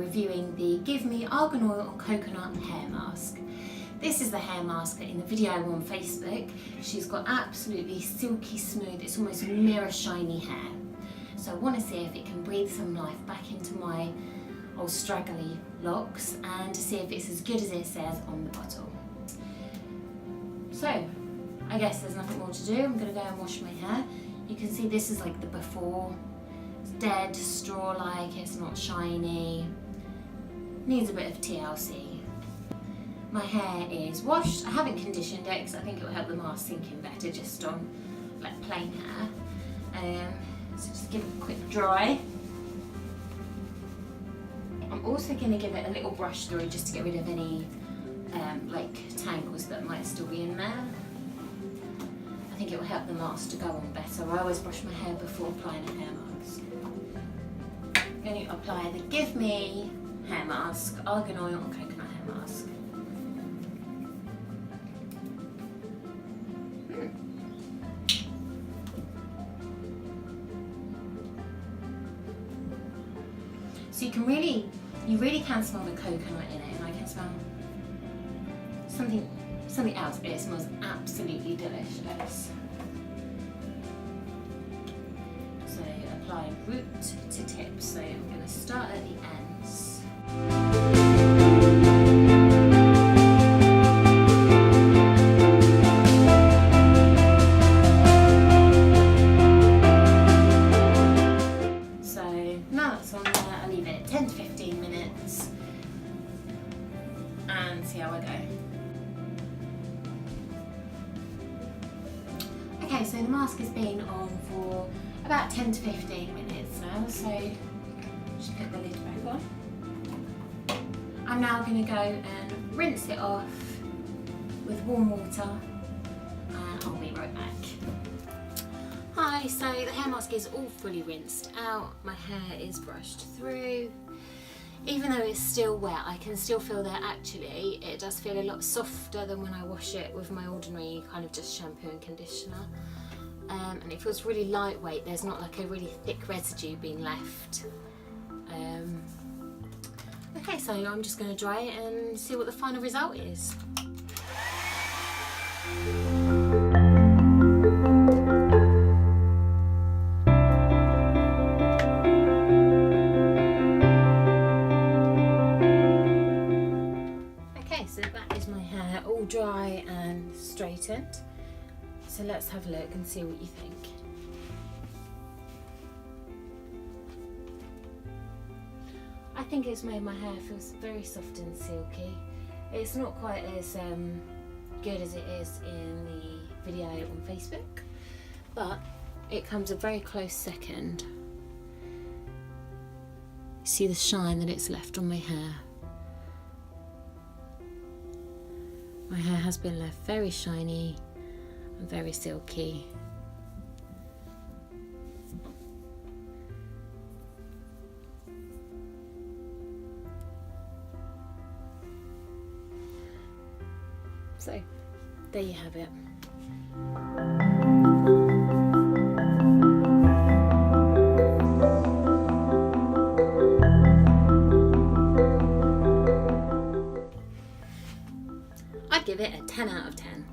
reviewing the Give Me Argan Oil and Coconut Hair Mask. This is the hair mask in the video on Facebook. She's got absolutely silky smooth, it's almost mirror shiny hair. So I want to see if it can breathe some life back into my old straggly locks and to see if it's as good as it says on the bottle. So I guess there's nothing more to do. I'm going to go and wash my hair. You can see this is like the before. It's dead, straw-like, it's not shiny. Needs a bit of TLC. My hair is washed. I haven't conditioned it because I think it will help the mask sink in better just on like plain hair. So just give it a quick dry. I'm also going to give it a little brush through just to get rid of any like tangles that might still be in there. I think it will help the mask to go on better. I always brush my hair before applying a hair mask. I'm going to apply the Give Me hair mask, Argan Oil and Coconut hair mask. So you really can smell the coconut in it, and I can smell something else. It smells absolutely delicious. So apply root to tip. So I'm going to start at the ends. So now that's on there, I'll leave it 10 to 15 minutes and see how I go. Okay, so the mask has been on for about 10 to 15 minutes now, so just put the lid back on. I'm now going to go and rinse it off with warm water and I'll be right back. Hi, so the hair mask is all fully rinsed out, my hair is brushed through. Even though it's still wet, I can still feel that actually it does feel a lot softer than when I wash it with my ordinary kind of just shampoo and conditioner. And it feels really lightweight, there's not like a really thick residue being left. Okay, so I'm just going to dry it and see what the final result is. So that is my hair all dry and straightened. So let's have a look and see what you think. I think it's made my hair feel very soft and silky. It's not quite as good as it is in the video on Facebook, but it comes a very close second. See the shine that it's left on my hair. My hair has been left very shiny and very silky. So, there you have it. I'd give it a 10 out of 10.